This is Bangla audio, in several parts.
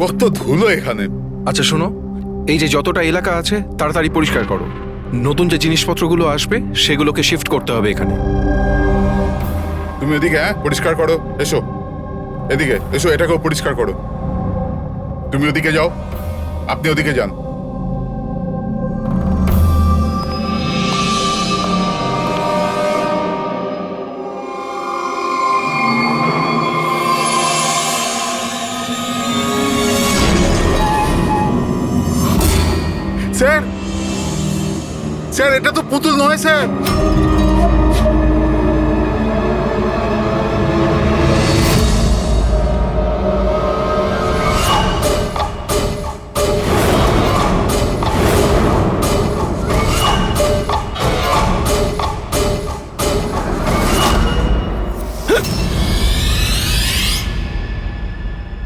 কত ধুলো এখানে। আচ্ছা শোনো, এই যে যতটা এলাকা আছে তাড়াতাড়ি পরিষ্কার করো। নতুন যে জিনিসপত্রগুলো আসবে সেগুলোকে শিফট করতে হবে এখানে। তুমি এদিকে পরিষ্কার করো, এসো এদিকে এসো, এটাকেও পরিষ্কার করো। তুমি ওদিকে যাও, আপনি ওদিকে যান। স্যার স্যার, এটা তো পুতুল নয় স্যার।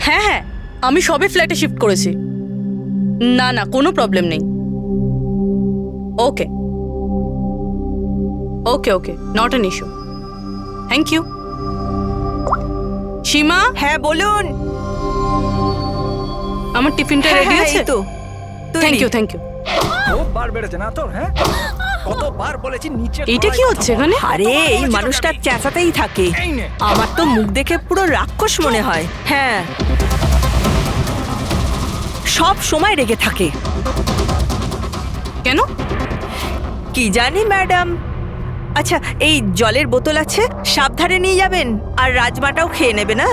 হ্যাঁ হ্যাঁ, আমি সবে ফ্ল্যাটে শিফট করেছি। না না, কোনো প্রবলেম নেই। Okay okay okay, not an issue. Thank you. Seema, হ্যাঁ বলুন। আমার টিফিনটা হ্যাঁ, রেডি হ্যাঁ, আছে এই তো থ্যাংক ইউ থ্যাংক ইউ। খুব বার বেড়েছে না তোর? হ্যাঁ, কতবার বলেছি নিচে। এইটা কি হচ্ছে এখানে? আরে এই মানুষটা চেঁচাতেই থাকে। এই নে। আমার তো মুখ দেখে পুরো রাক্ষস মনে হয়। হ্যাঁ, সব সময় রেগে থাকে। কেন? কি জানি ম্যাডাম। আচ্ছা, এই জলের বোতল আছে, সাবধানে নিয়ে যাবেন। আর রাজমাটাও খেয়ে নেবে না।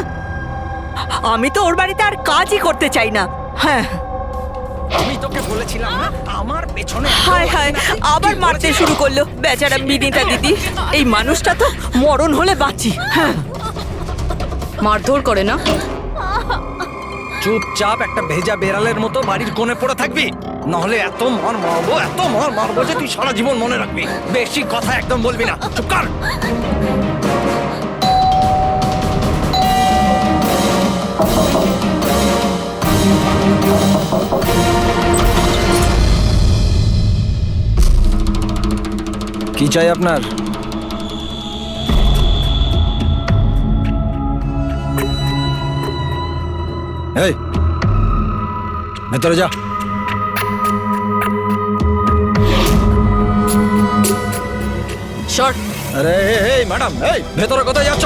আমি তো ওর বাড়িতে আর কাজই করতে চাই না। হ্যাঁ, আমি তোকে বলেছিলাম না আমার পেছনে। হায় হায়, আবার মারতে শুরু করলো বেচারা বিনীতা দিদি। এই মানুষটা তো মরণ হলে বাঁচি। হ্যাঁ, মারধর করে না? চুপচাপ একটা ভেজা বেড়ালের মতো বাড়ির কোণে পড়ে থাকবি, নাহলে এত মার মারবো যে তুই সারা জীবন মনে রাখবি। বেশি কথা একদম বলবি না, চুপ কর। কি চাই আপনার? এই ভেতরে যা। শর্ট। আরে এই ম্যাডাম, এই ভেতরে কোথায় যাচ্ছ?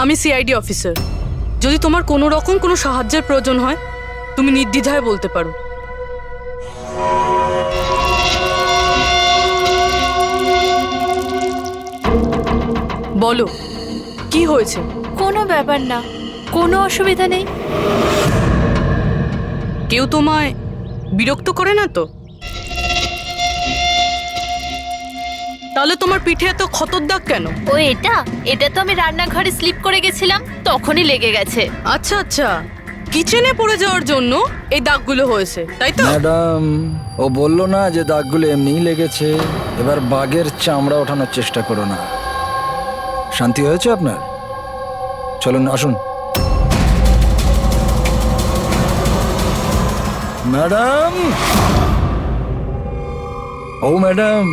আমি সিআইডি অফিসার। যদি তোমার কোনো রকম কোনো সাহায্যের প্রয়োজন হয়, তুমি নির্দ্বিধায় বলতে পারো। বলো, কি হয়েছে? কোনো ব্যাপার না, কোনো অসুবিধা নেই। কেউ তোমায় বিরক্ত করে না তো? তাহলে তোমার পিঠে এত ক্ষতর দাগ কেন? ও এটা এটা তো আমি রান্নাঘরে স্লিপ করে গেছিলাম, তখনই লেগে গেছে। আচ্ছা আচ্ছা, কিচেনে পড়ে যাওয়ার জন্য এই দাগগুলো হয়েছে, তাই তো? ম্যাডাম, ও বললো না যে দাগগুলো এমনিই লেগেছে। এবার বাঘের চামড়া ওঠানোর চেষ্টা করো না। শান্তি হয়েছে আপনার? চলুন আসুন। ম্যাডাম, ও ম্যাডাম,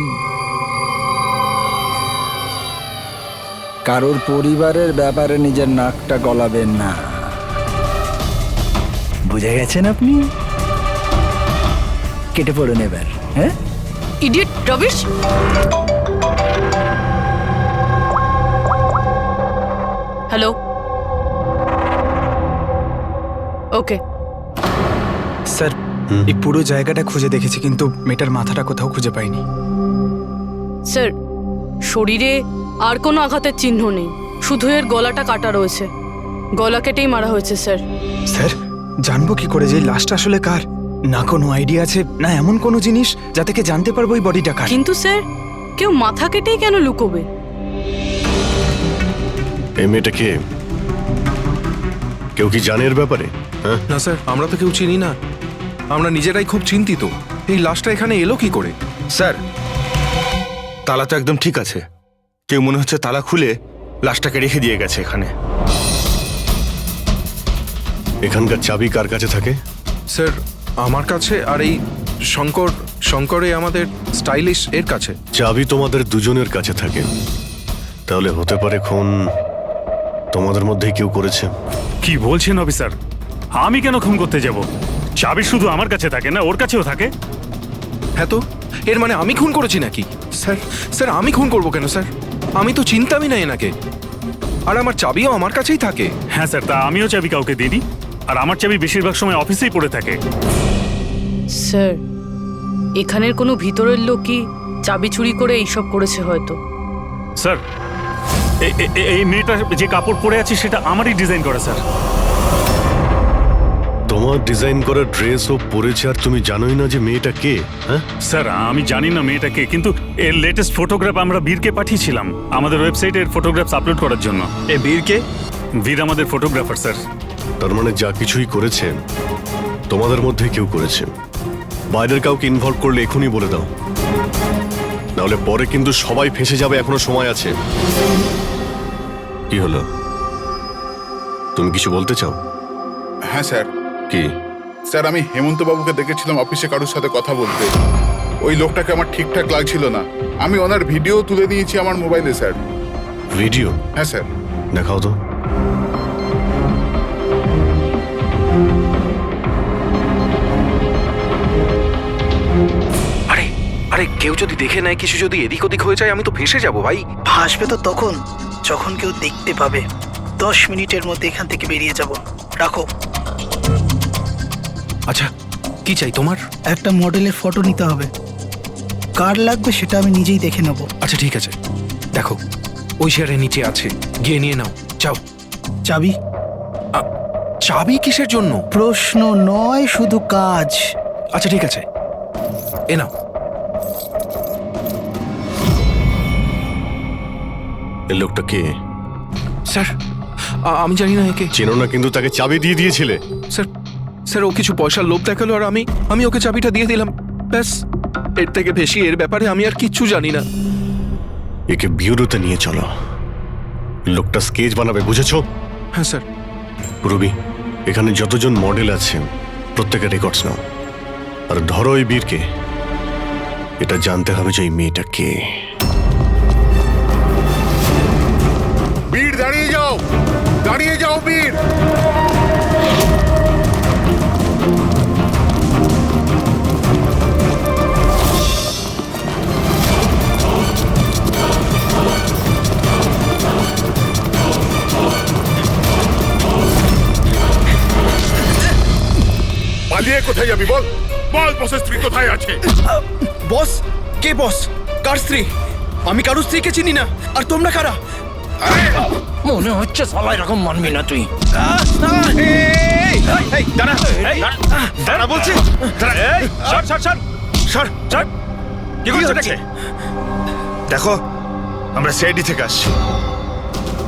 কারোর পরিবারের ব্যাপারে নিজের নাকটা গলাবেন না, বুঝে গেছেন আপনি? কেটে পড়ুন এবার। হ্যাঁ, ইডিয়েট রবিশ। হ্যালো, ওকে। স্যার, এই পুরো জায়গাটা খুঁজে দেখেছি কিন্তু মেয়েটার মাথাটা কোথাও খুঁজে পাইনি। স্যার, শরীরে আর কোনো আঘাতের চিহ্ন নেই, শুধু এর গলাটা কাটা রয়েছে। গলা কেটেই মারা হয়েছে স্যার। স্যার, জানবো কি করে যে লাশটা আসলে কার? না কোনো আইডিয়া আছে, না এমন কোনো জিনিস যা থেকে জানতে পারবো এই বডিটা কার। কিন্তু স্যার, কেউ মাথা কেটেই কেন লুকোবে? এই মেয়েটা কে? কেউ কি জানে এর ব্যাপারে? হ্যাঁ না স্যার, আমরা তো কেউ চিনি না। আমরা নিজেরাই খুব চিন্তিত। এই লাশটা এখানে এলো কি করে? স্যার, তালা তো একদম ঠিক আছে। কেউ মনে হচ্ছে তালা খুলে লাশটাকে রেখে দিয়ে গেছে এখানে। এখানকার চাবি কার কাছে থাকে? স্যার, আমার কাছে আর এই শঙ্করে আমাদের স্টাইলিশ এর কাছে। চাবি তোমাদের দুজনের কাছে থাকে, তাহলে হতে পারে খুন তোমাদের মধ্যেই কেউ করেছে। কি বলছেন অফিসার? আমি কেন খুন করতে যাব? চাবি শুধু আমার কাছে থাকে না, ওর কাছেও থাকে। হ্যাঁ, তো এর মানে আমি খুন করেছি নাকি? স্যার স্যার আমি খুন করবো কেন স্যার? আমি তো চিন্তামই না এনাকে, আর আমার চাবিও আমার কাছেই থাকে। হ্যাঁ স্যার, তা আমিও চাবি কাউকে দিইনি, আর আমার চাবি বেশিরভাগ সময় অফিসেই পড়ে থাকে। স্যার, এখানের কোনো ভিতরের লোকই চাবি চুরি করে এইসব করেছে হয়তো। স্যার, এই মেয়েটা যে কাপড় পরে আছে সেটা আমারই ডিজাইন করা স্যার। তোমার ডিজাইন করা ড্রেসও পরেছে, আর তুমি জানোই না যে মেয়েটা কে? হ্যাঁ স্যার, আমি জানি না মেয়েটাকে, কিন্তু এর লেটেস্ট ফটোগ্রাফ আমরা বীরকে পাঠিয়েছিলাম আমাদের ওয়েবসাইটে এর ফটোগ্রাফস আপলোড করার জন্য। এ বীরকে? বীর আমাদের ফটোগ্রাফার স্যার। তার মানে যা কিছুই করেছে তোমাদের মধ্যে কেউ করেছে। বাইরের কাউকে ইনভলভ করলে এখনই বলে দাও, নাহলে পরে কিন্তু সবাই ফেঁসে যাবে। এখনো সময় আছে। কি হলো, তুমি কিছু বলতে চাও? হ্যাঁ স্যার। কি? স্যার, আমি হেমন্ত বাবুকে দেখেছিলাম অফিসে কারোর সাথে কথা বলতে। ওই লোকটাকে আমার ঠিকঠাক লাগছিল না। আমি ওনার ভিডিও তুলে নিয়েছি আমার মোবাইলে স্যার। ভিডিও? হ্যাঁ স্যার। দেখাও তো। আরে আরে কেউ যদি দেখে নেয়, কিছু যদি এদিক ওদিক হয়ে যায়, আমি তো ফেঁসে যাবো ভাই। ভাসবে তো তখন যখন কেউ দেখতে পাবে। 10 মিনিটের মধ্যে এখান থেকে বেরিয়ে যাব। রাখো। আচ্ছা, কি চাই তোমার? একটা মডেলের ফটো নিতে হবে। কার লাগবে সেটা আমি নিজেই দেখে নেব। আচ্ছা ঠিক আছে, দেখো ওই শেয়ারের নিচে আছে, গিয়ে নিয়ে নাও। যাও। চাবি? চাবি কিসের জন্য? প্রশ্ন নয়, শুধু কাজ। আচ্ছা ঠিক আছে, এ নাও। এই লোকটা কে? স্যার, আমি জানি না একে। চেনো না, কিন্তু তাকে চাবি দিয়ে দিয়েছিলে। স্যার স্যার ও কিছু পয়সার লোভ দেখালো, আর আমি ওকে চাবিটা দিয়ে দিলাম, ব্যাস। এর থেকে বেশি এর ব্যাপারে আমি আর কিচ্ছু জানি না। একে বিউরোতে নিয়ে চলো, লোকটা স্কেচ বানাবে, বুঝেছো? হ্যাঁ স্যার। রবি, এখানে যতজন মডেল আছে প্রত্যেকের রেকর্ডস নাও, আর ধরো ওই বীরকে। এটা জানতে হবে যে এই মেয়েটা কে। বীর, দাঁড়িয়ে যাও, দাঁড়িয়ে যাও বীর। পালিয়ে কোথায় যাবি বল? বল, বসের স্ত্রী কোথায় আছে? বস? কে বস? কার স্ত্রী? আমি কারোর স্ত্রীকে চিনি না। আর তোমরা কারা? মনে হচ্ছে সবাই এরকম মানবি না তুই। দাঁড়া বলছি। কি করছো এটাকে? দেখো, আমরা সিআইডি থেকে আসছি।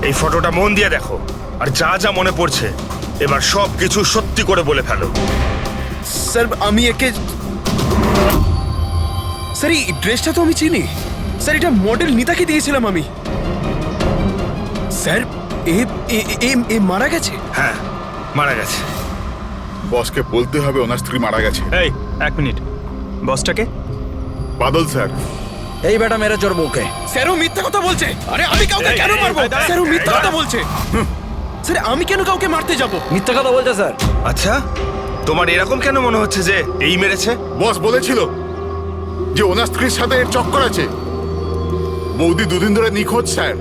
এই ফটোটা মন দিয়ে দেখো, আর যা যা মনে পড়ছে এবার সব কিছু সত্যি করে বলে ফেলো। স্যার, আমি একে... স্যার, এই ড্রেসটা তো আমি চিনি। স্যার, এটা মডেল নিতাকে দিয়েছিলাম আমি। স্যার, এ মারা গেছে? হ্যাঁ, মারা গেছে। বসকে বলতে হবে ওনার স্ত্রী মারা গেছে। এই, এক মিনিট। বসটাকে? বাদল স্যার। এই বেটা মেরে চোর বউকে। স্যার, ও মিথ্যা কথা বলছে। আরে আমি কাউকে কেন মারবো? স্যার, ও মিথ্যা কথা বলছে। স্যার, আমি কেন কাউকে মারতে যাব? মিথ্যা কথা বলছে স্যার। আচ্ছা, তোমার এরকম কেন মনে হচ্ছে যে এই মেরেছে? বস বলেছিল যে ওনার স্ত্রীর সাথে এর চক্কর আছে। বৌদি দুদিন ধরে নিখোঁজ স্যার,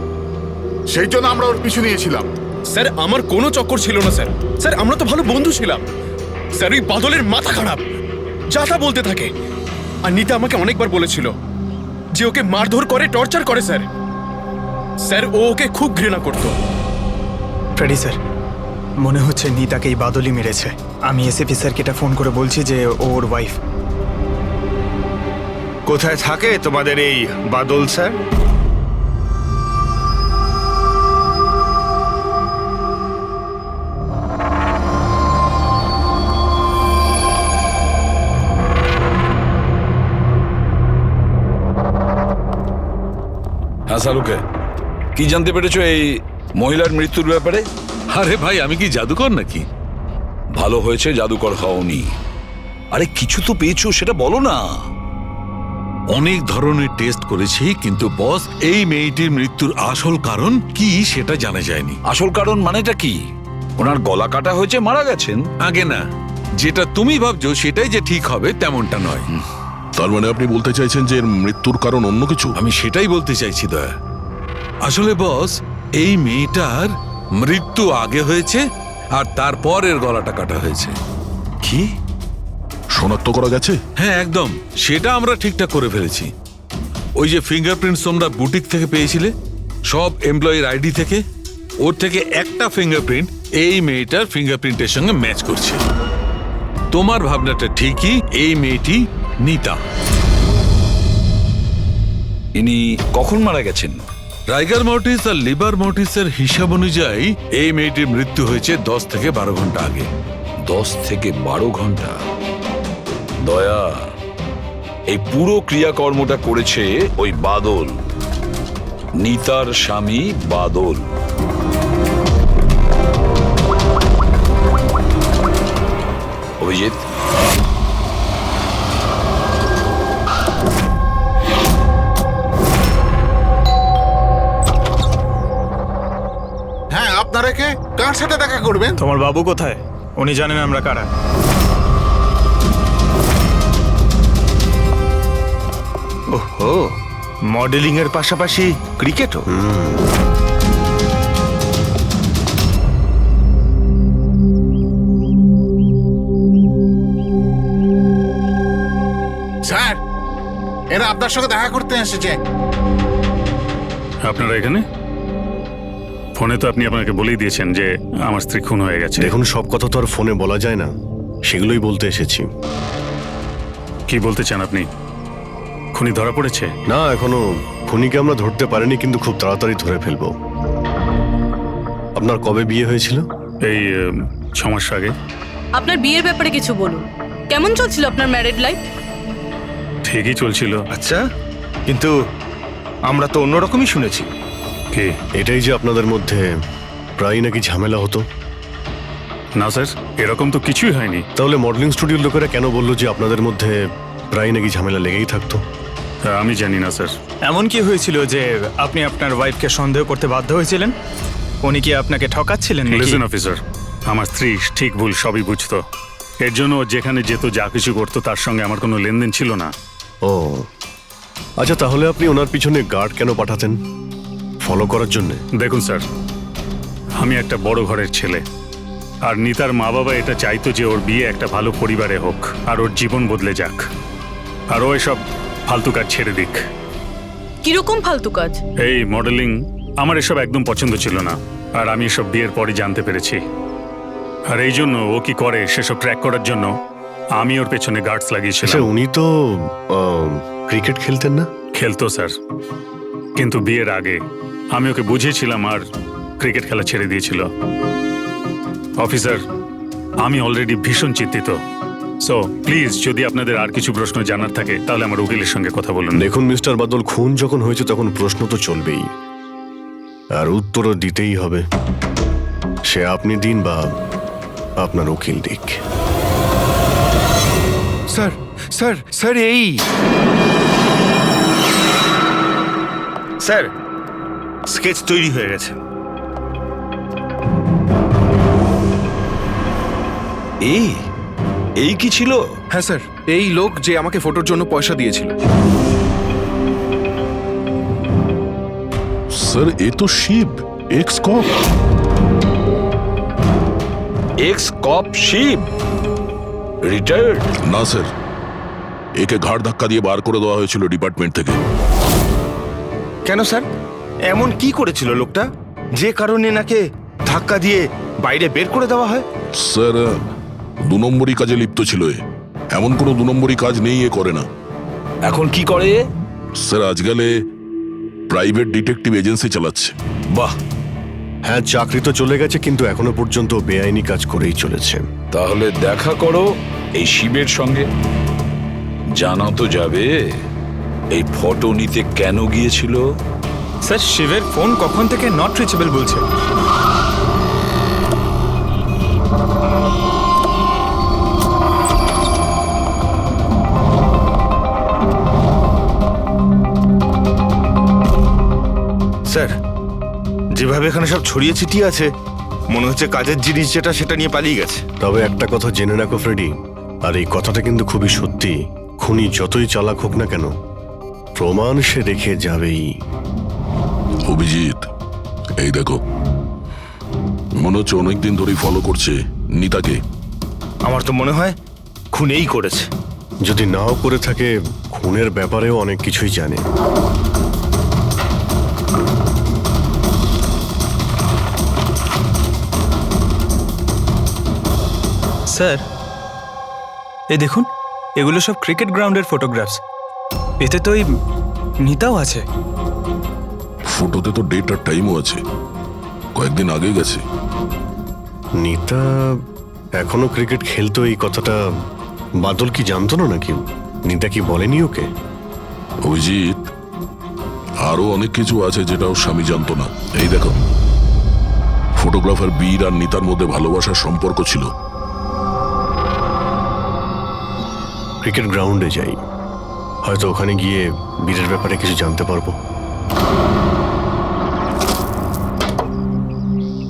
সেই জন্য আমরা ওর পিছু নিয়েছিলাম। স্যার, আমার কোনো চক্কর ছিল না স্যার। স্যার, আমরা তো ভালো বন্ধু ছিলাম। স্যার, ওই বাদলের মাথা খারাপ, যা তা বলতে থাকে। আর নিতা আমাকে অনেকবার বলেছিল যে ওকে মারধর করে, টর্চার করে। স্যার স্যার ও ওকে খুব ঘৃণা করত। ফ্রেডি স্যার, মনে হচ্ছে নিতাকে এই বাদলই মেরেছে। আমি এসএপি স্যারকে এটা ফোন করে বলছি যে ওর ওয়াইফ। কোথায় থাকে তোমাদের এই বাদল স্যার? হ্যাঁ সালুকে, কি জানতে পেরেছো এই মহিলার মৃত্যুর ব্যাপারে? আরে ভাই, আমি কি জাদুকর নাকি? ভালো হয়েছে জাদুকর হওনি। আরে কিছু তো পেয়েছো সেটা বলো না। অনেক ধরনের টেস্ট করেছি, কিন্তু বস এই মেয়েটির মৃত্যুর আসল কারণ কি সেটা জানা যায়নি। আসল কারণ মানেটা কি? ওনার গলা কাটা হয়েছে, মারা গেছেন? আগে না, যেটা তুমি ভাবছো সেটাই যে ঠিক হবে তেমনটা নয়। তার মানে আপনি বলতে চাইছেন যে এর মৃত্যুর কারণ অন্য কিছু? আমি সেটাই বলতে চাইছি দয়া। আসলে বস, এই মেয়েটার মৃত্যু আগে হয়েছে আর তারপর এর গলাটা কাটা হয়েছে। কি শনাক্ত করা গেছে? হ্যাঁ একদম, সেটা আমরা ঠিকঠাক করে ফেলেছি। ওই যে ফিঙ্গারপ্রিন্টস তোমরা বুটিক থেকে পেয়েছিলে, সব এমপ্লয়ির আইডি থেকে, ওর থেকে একটা ফিঙ্গারপ্রিন্ট এই মেয়েটার ফিঙ্গারপ্রিন্টের সঙ্গে ম্যাচ করছে। তোমার ভাবনাটা ঠিকই, এই মেয়েটি নিতা। ইনি কখন মারা গেছেন? রাইগার মর্টিস আর লিভার মর্টিসের হিসাব অনুযায়ী এই মেয়েটির মৃত্যু হয়েছে 10 থেকে 12 ঘন্টা আগে। 10 থেকে 12 ঘন্টা? দয়া, এই পুরো ক্রিয়াকর্মটা করেছে ওই বাদল, নিতার স্বামী বাদল। অভিজিৎ, হ্যাঁ, আপনারা কে? কার সাথে দেখা করবেন? তোমার বাবু কোথায়? উনি জানেন আমরা কারা। ওহো, মডেলিং এর পাশাপাশি ক্রিকেটও? স্যার, এরা আপনার সঙ্গে দেখা করতে এসেছে। আপনারা এখানে? ফোনে তো আপনি আপনাকে বলেই দিয়েছেন যে আমার স্ত্রী খুন হয়ে গেছে। দেখুন, সব কথা তো আর ফোনে বলা যায় না, সেগুলোই বলতে এসেছি। কি বলতে চান আপনি? খুনি ধরা পড়েছে? না, এখনো খুনিকে আমরা ধরতে পারিনি, কিন্তু খুব তাড়াতাড়ি ধরে ফেলবো। আপনার কবে বিয়ে হয়েছিল? এই 6 মাস আগে। আপনার বিয়ের ব্যাপারে কিছু বলুন। কেমন চলছিল আপনার ম্যারিড লাইফ? ঠিকই চলছিল। আচ্ছা, কিন্তু আমরা তো অন্যরকমই শুনেছি। কি? এটাই যে আপনাদের মধ্যে প্রায় নাকি ঝামেলা হতো? না স্যার, এরকম তো কিছুই হয়নি। তাহলে মডেলিং স্টুডিওর লোকেরা কেন বললো যে আপনাদের মধ্যে প্রায় নাকি ঝামেলা লেগেই থাকতো? আমি জানি না স্যার। এমন কি হয়েছিল যে আপনি আপনার ওয়াইফকে সন্দেহ করতে বাধ্য হয়েছিলেন? উনি কি আপনাকে ঠকাচ্ছিলেন নাকি? লিসেন অফিসার, আমার স্ত্রী ঠিক ভুল সবই বুঝতো। এর জন্য ও যেখানে যেত, যা কিছু করতো, তার সঙ্গে আমার কোনো লেনদেন ছিল না। ও আচ্ছা, তাহলে আপনি ওনার পিছনে গার্ড কেন পাঠাতেন? ফলো করার জন্য? দেখুন স্যার, আমি একটা বড় ঘরের ছেলে, আর নিতার মা বাবা এটা চাইতো যে ওর বিয়ে একটা ভালো পরিবারে হোক আর ওর জীবন বদলে যাক, আর ও এসব ফালতু কাজ ছেড়ে দিক। কিরকম ফালতু কাজ? এই মডেলিং আমার এসব একদম পছন্দ ছিল না, আর আমি এসব বিয়ের পরে জানতে পেরেছি। আর এই জন্য ও কি করে সেসব ট্র্যাক করার জন্য আমি ওর পেছনে গার্ডস লাগিয়েছিলাম। উনি তো ক্রিকেট খেলতেন না? খেলতো স্যার, কিন্তু বিয়ের আগে আমি ওকে বুঝিয়েছিলাম আর ক্রিকেট খেলা ছেড়ে দিয়েছিল। অফিসার, আমি অলরেডি ভীষণ চিন্তিত। সো প্লিজ, যদি আপনাদের আর কিছু প্রশ্ন জানার থাকে তাহলে আমার উকিলের সঙ্গে কথা বলুন। দেখুন মিস্টার বাদল, খুন যখন হয়েছে তখন প্রশ্ন তো চলবেই, আর উত্তরও দিতেই হবে। সে আপনি দিন বা আপনার উকিল দিক। স্যার স্যার স্যার, এই স্যার, স্কেচ তৈরি হয়ে গেছে। এই কি ছিল? হ্যাঁ স্যার, এই লোক যে আমাকে ফটোর জন্য পয়সা দিয়েছিল। স্যার, এ তো শিব, এক্স কপ। এক্স কপ শিব রিটায়ার্ড? না স্যার, একে ঘাড় ধাক্কা দিয়ে বার করে দেওয়া হয়েছিল ডিপার্টমেন্ট থেকে। কেন স্যার, এমন কি করেছিল লোকটা যে কারণে নাকে ধাক্কা দিয়ে বাইরে বের করে দেওয়া হয়? স্যার, 2 নম্বরই কাজে লিপ্ত ছিল এ। এমন কোনো 2 নম্বরই কাজ নেই এ করে না। এখন কি করে? স্যার, আজকালে প্রাইভেট ডিটেকটিভ এজেন্সি চালাচ্ছে। বাহ! হ্যাঁ, চাকরি তো চলে গেছে, কিন্তু এখনো পর্যন্ত বেআইনি কাজ করেই চলেছে। তাহলে দেখা করো এই শিবের সঙ্গে, জানা তো যাবে এই ফটো নিতে কেন গিয়েছিল। স্যার, শিবের ফোন কখন থেকে নট রিচেবল বলছে। স্যার, যেভাবে এখানে সব ছড়িয়ে ছিটিয়ে আছে মনে হচ্ছে কাজের জিনিস যেটা সেটা নিয়ে পালিয়ে গেছে। তবে একটা কথা জেনে রাখো ফ্রেডি, আর এই কথাটা কিন্তু খুবই সত্যি, খুনি যতই চালাক হোক না কেন প্রমাণ সে রেখে যাবেই। অভিজিৎ, এই দেখো, মনে হচ্ছে অনেকদিন ধরেই ফলো করছে নিতাকে। আমার তো মনে হয় খুনেই করেছে। যদি নাও করে থাকে, খুনের ব্যাপারেও অনেক কিছুই জানে। স্যার, এই দেখুন, এগুলো সব ক্রিকেট গ্রাউন্ডের ফটোগ্রাফস। এতে তো এই নিতাও আছে। ফটোতে তো ডেট আর টাইমও আছে, কয়েকদিন আগে গেছে। নিতা এখনো ক্রিকেট খেলতো, এই কথাটা বাদল কি জানতো না নাকি? নিতা কি বলেনি ওকে? অভিজিৎ, আরো অনেক কিছু আছে যেটা ওর স্বামী জানতো না। এই দেখো, ফটোগ্রাফার বীর আর নিতার মধ্যে ভালোবাসার সম্পর্ক ছিল। ক্রিকেট গ্রাউন্ডে যাই, হয়তো ওখানে গিয়ে বীরের ব্যাপারে কিছু জানতে পারবো।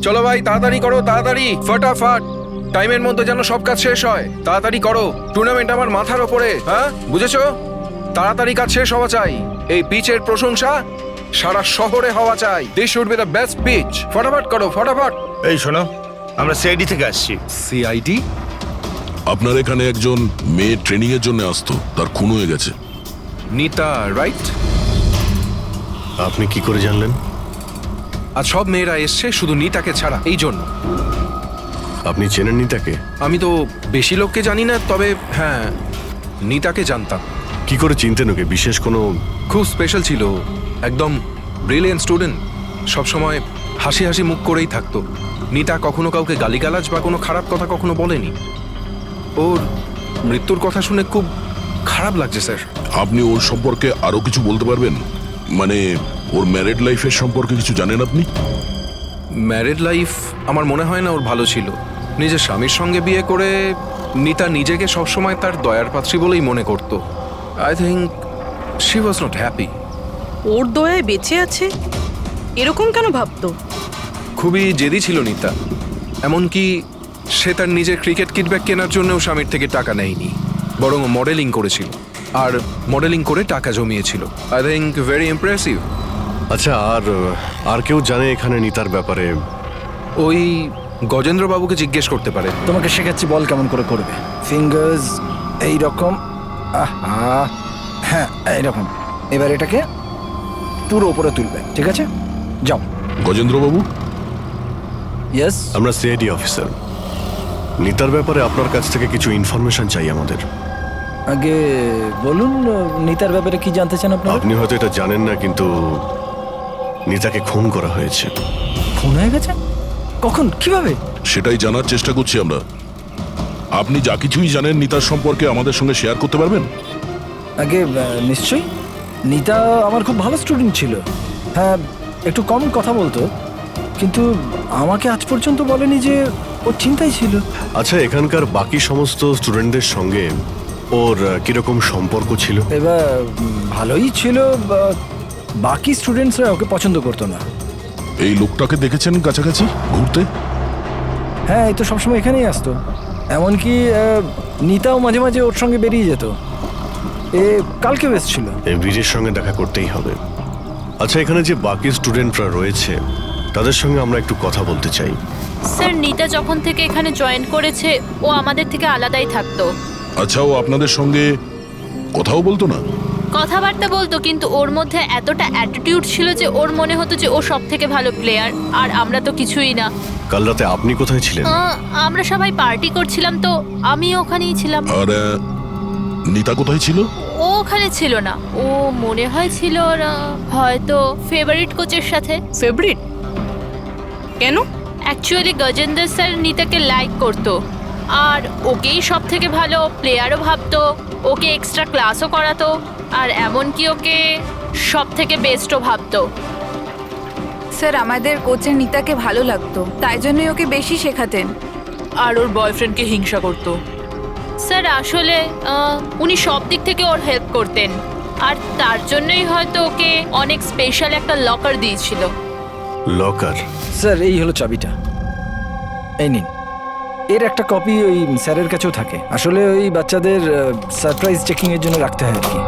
চলো ভাই, তাড়াতাড়ি করো, তাড়াতাড়ি, ফটাফট, টাইমের মধ্যে যেন সব কাজ শেষ হয়। তাড়াতাড়ি করো, টুর্নামেন্ট আমার মাথার ওপরে, হ্যাঁ বুঝেছো? তাড়াতাড়ি কাজ শেষ হওয়া চাই। এই পিচের প্রশংসা সারা শহরে হওয়া চাই। This should be the best pitch. ফটাফট করো, ফটাফট। এই শোনো, আমরা সিআইডি থেকে আসছি। সিআইডি? আপনার এখানে একজন মেয়ে ট্রেনিং এর জন্য আসতো, তার খুন হয়ে গেছে। নিতা, রাইট? আপনি কি করে জানলেন? আর সব মেয়েরা এসছে শুধু নিতাকে ছাড়া, এই জন্য। আপনি চেনেন নিতাকে? আমি তো বেশি লোককে জানি না, তবে হ্যাঁ, নিতাকে জানতাম। কি করে চিনতেন ওকে? বিশেষ কোনো? খুব স্পেশাল ছিল, একদম ব্রিলিয়েন্ট স্টুডেন্ট, সবসময় হাসি হাসি মুখ করেই থাকতো। নিতা কখনো কাউকে গালিগালাজ বা কোনো খারাপ কথা কখনো বলেনি। ওর মৃত্যুর কথা শুনে খুব খারাপ লাগছে স্যার। আপনি ওর সম্পর্কে আরো কিছু বলতে পারবেন? মানে ওর ম্যারিড লাইফের সম্পর্কে কিছু জানেন আপনি? ম্যারিড লাইফ আমার মনে হয় না ওর ভালো ছিল। নিজের স্বামীর সঙ্গে বিয়ে করে নিতা নিজেকে সবসময় তার দয়ার পাত্রী বলেই মনে করত। I think she was not happy. ওর দয়ায় বেঁচে আছে এরকম কেন ভাবতো? খুবই জেদি ছিল নিতা, এমনকি সে তার নিজের ক্রিকেট কিট ব্যাগ কেনার জন্যও স্বামীর থেকে টাকা নেয়নি, বরং মডেলিং করেছিল আর মডেলিং করে টাকা জমিয়েছিল। I think very impressive. আচ্ছা, আর কেউ জানে এখানে নিতার ব্যাপারে? ওই গজেন্দ্রবাবুকে জিজ্ঞেস করতে পারে। তোমাকে শেখাচ্ছি, বল কেমন করে করবে। ফিঙ্গার্স এই রকম, হ্যাঁ এইরকম। এবার এটাকে পুরো উপরে তুলবে, ঠিক আছে? যাও। গজেন্দ্রবাবু? ইয়েস? আমরা সিআইডি অফিসার। নিতার ব্যাপারে আপনার কাছ থেকে কিছু ইনফরমেশন চাই আমাদের। আগে বলুন, নিতার ব্যাপারে কি জানতে চান আপনারা? আপনি হয়তো এটা জানেন না, কিন্তু নিতাকে খুন করা হয়েছে। খুন হয়ে গেছে? কখন, কিভাবে? সেটাই জানার চেষ্টা করছি আমরা। আপনি যা কিছুই জানেন নিতার সম্পর্কে আমাদের সঙ্গে শেয়ার করতে পারবেন? আগে নিশ্চয়ই। নিতা আমার খুব ভালো স্টুডেন্ট ছিল। হ্যাঁ, একটু কম কথা বলতো, কিন্তু আমাকে আজ পর্যন্ত বলেনি যে ও চিন্তায় ছিল। আচ্ছা, এখানকার বাকি সমস্ত স্টুডেন্টদের সঙ্গে ওর কিরকম সম্পর্ক ছিল? এবার ভালোই ছিল, বাকি স্টুডেন্টসরা ওকে পছন্দ করতো না। এই লোকটাকে দেখেছেন কাছাকাছি ঘুরতে? হ্যাঁ, এই তো সবসময় এখানেই আসতো। এমনকি নিতাও মাঝে মাঝে ওর সঙ্গে বেরিয়ে যেত। এ কালকেও এসেছিল। এই বীরের সঙ্গে দেখা করতেই হবে। আচ্ছা, এখানে যে বাকি স্টুডেন্টরা রয়েছে তাদের সঙ্গে আমরা একটু কথা বলতে চাই। স্যার, নিতা যখন থেকে এখানে জয়েন করেছে ও আমাদের থেকে আলাদাই থাকতো। আচ্ছা, ও আপনাদের সঙ্গে কথাও বলতো না? কথাবার্তা বলতো, কিন্তু ওর মধ্যে এতটা অ্যাটিটিউড ছিল যে ওর মনে হতো যে ও সব থেকে ভালো প্লেয়ার, আর আমরা তো কিছুই না। কাল রাতে আপনি কোথায় ছিলেন? আমরা সবাই পার্টি করছিলাম, তো আমি ওখানেই ছিলাম। আর নিতা কোথায় ছিল? ও ওখানে ছিল না, ও মনে হয় ছিল হয়তো ফেভারিট কোচের সাথে। ফেভারিট? কেন? অ্যাকচুয়ালি গজেন্দ্র স্যার নিতাকে লাইক করতো, আর ওকেই সব থেকে ভালো প্লেয়ারও ভাবতো, ওকে এক্সট্রা ক্লাসও করাতো, আর এমনকি ওকে সব থেকে বেস্টও ভাবতো। স্যার, আমাদের কোচের নিতাকে ভালো লাগতো, তাই জন্যই ওকে বেশি শেখাতেন। আর ওর বয়ফ্রেন্ডকে হিংসা করতো। স্যার, আসলে উনি সব দিক থেকে ওর হেল্প করতেন, আর তার জন্যই হয়তো ওকে অনেক স্পেশাল একটা লকার দিয়েছিল। লকার? স্যার এই হলো চাবিটা, এই নিন। এর একটা কপি ওই স্যারের কাছেও থাকে। আসলে ওই বাচ্চাদের সারপ্রাইজ চেকিং এর জন্য রাখতে হয় আর কি।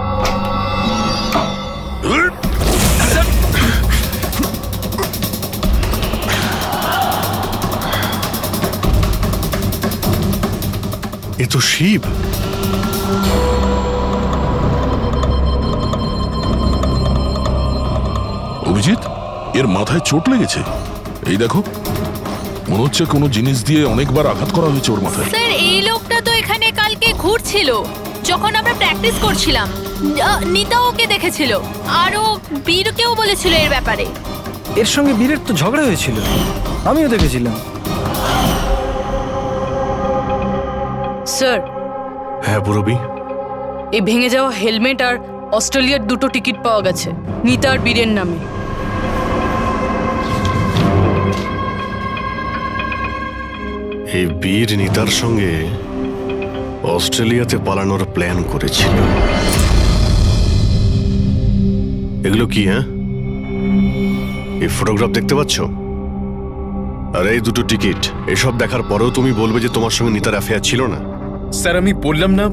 এ তো শিব। অভিজিৎ, এর মাথায় চোট লেগেছে। এই দেখো, মনে হচ্ছে কোনো জিনিস দিয়ে অনেকবার আঘাত করা হয়েছে ওর মাথায়। স্যার এই লোকটা তো এখানে কালকে ঘুরছিল যখন আমরা প্র্যাকটিস করছিলাম। নিতা ওকে দেখেছিল আর ও বীরকেও বলেছিল এর ব্যাপারে। এর সঙ্গে বীরের তো ঝগড়া হয়েছিল, আমিও দেখেছিলাম। স্যার, হ্যাঁ পুরবি। এই ভেঙে যাওয়া হেলমেট আর অস্ট্রেলিয়ার 2টো টিকিট পাওয়া গেছে নিতা আর বীরের নামে। এই বীর নিতার সঙ্গে অস্ট্রেলিয়াতে পালানোর প্ল্যান করেছিল। এগুলো কি? হ্যাঁ, এই ফটোগ্রাফ দেখতে পাচ্ছ আর এই 2টো টিকিট, এসব দেখার পরেও তুমি বলবে যে তোমার সঙ্গে নিতার অ্যাফেয়ার ছিল না? স্যার আমি বললাম না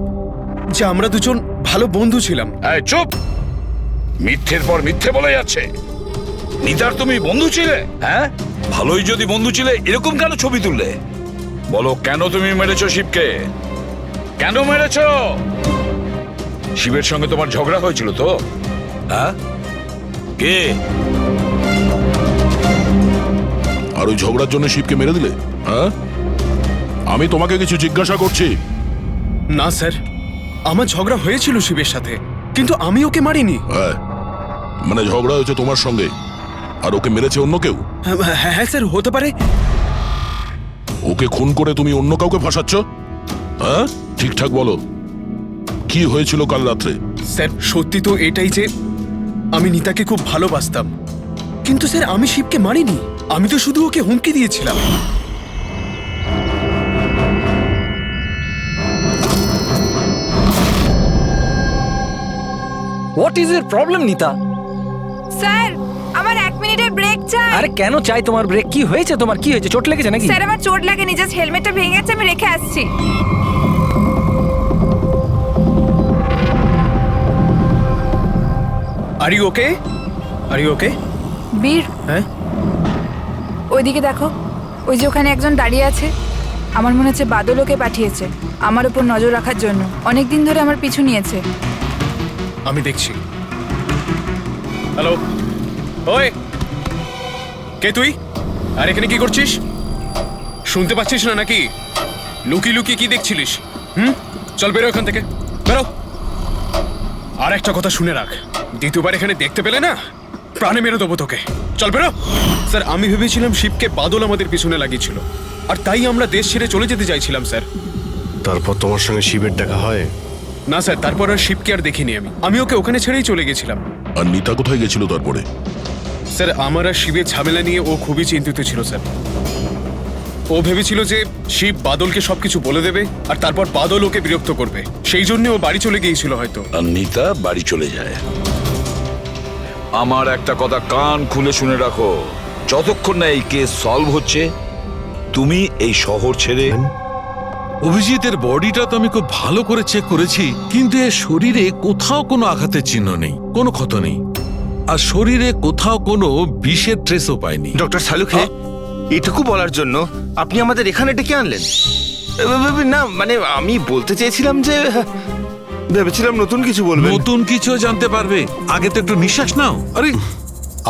যে আমরা দুজন ভালো বন্ধু ছিলাম? চুপ! মিথ্যের পর মিথ্যে বলে যাচ্ছে। নিতার তুমি বন্ধু ছিলে? হ্যাঁ, ভালোই যদি বন্ধু ছিলে এরকম কেন ছবি তুললে? বলো, কেন তুমি মেরেছো শিবকে? কেন মেরেছো? শিবের সঙ্গে তোমার ঝগড়া হয়েছিল তো? হ্যাঁ, কে? আর ওই ঝগড়ার জন্য শিবকে মেরে দিলে? হ্যাঁ, আমি তোমাকে কিছু জিজ্ঞাসা করছি। না স্যার, আমার ঝগড়া হয়েছিল শিবের সাথে, কিন্তু আমি ওকে মারিনি। হ্যাঁ, মানে ঝগড়া হয়েছে তোমার সঙ্গে আর ওকে মেরেছে অন্য কেউ? হ্যাঁ স্যার, হতে পারে। ওকে খুন করে তুমি অন্য কাউকে ফাঁসাচ্ছ? হ্যাঁ, ঠিকঠাক বলো, কি হয়েছিল কাল রাত্রে? স্যার সত্যি তো এটাই যে আমি নিতাকে খুব ভালোবাসতাম, কিন্তু স্যার আমি শিবকে মারিনি। আমি তো শুধু ওকে হুমকি দিয়েছিলাম। What is your problem Nita? Sir আমার 1 মিনিটের ব্রেক চাই। আরে কেন চাই তোমার ব্রেক? কি হয়েছে তোমার? কি হয়েছে? চোট লেগেছে নাকি? স্যার আমার চোট লাগেনি, জাস্ট হেলমেটটা ভেঙে গেছে, আমি রেখে আসছি। Are you okay? Are you okay? Bir, হ্যাঁ, ওইদিকে দেখো, ওই যে ওখানে একজন দাঁড়িয়ে আছে। আমার মনে হচ্ছে বাদল ওকে পাঠিয়েছে আমার উপর নজর রাখার জন্য। অনেক দিন ধরে আমার পিছু নিয়েছে। আমি দেখছি। হ্যালো, ওই কে তুই? আর এখানে কি করছিস? শুনতে পাচ্ছিস না নাকি? লুকিয়ে লুকিয়ে কি দেখছিলিস? চল বেরো এখান থেকে, বেরো। আর একটা কথা শুনে রাখ, দ্বিতীয়বার এখানে দেখতে পেলে না প্রাণে মেরে দেবো তোকে। চল বেরো। স্যার আমি ভেবেছিলাম শিবকে বাদল আমাদের পিছনে লাগিয়েছিল, আর তাই আমরা দেশ ছেড়ে চলে যেতে চাইছিলাম স্যার। তারপর তোমার সঙ্গে শিবের দেখা হয়? না স্যার, তারপর আর শিবকে আর দেখিনি আমি ওকে ওখানে ছেড়েই চলে গেছিলাম। আর নিতা কোথায় গেছিল তারপরে? স্যার আমার আর শিবের ঝামেলা নিয়ে ও খুবই চিন্তিত ছিল স্যার। ও ভেবেছিল যে শিব বাদলকে সবকিছু বলে দেবে আর তারপর বাদল ওকে বিরক্ত করবে, সেই জন্য ও বাড়ি চলে গিয়েছিল হয়তো। আর নিতা বাড়ি চলে যায়। আমার একটা কথা কান খুলে শুনে রাখো, যতক্ষণ না এই কেস সলভ হচ্ছে তুমি এই শহর ছেড়ে। অভিজিতের বডিটা তো আমি খুব ভালো করে চেক করেছি, কিন্তু এর শরীরে কোথাও কোনো আঘাতের চিহ্ন নেই, কোনো ক্ষত নেই, আর শরীরে কোথাও কোনো বিষের ট্রেসও পাইনি। ডক্টর সালুখে, এটুকু বলার জন্য আপনি আমাদের এখানে ডেকে আনলেন? না মানে আমি বলতে চেয়েছিলাম যে ভেবেছিলাম নতুন কিছু বলবেন। নতুন কিছু জানতে পারবে, আগে তো একটু নিঃশ্বাস নাও। আরে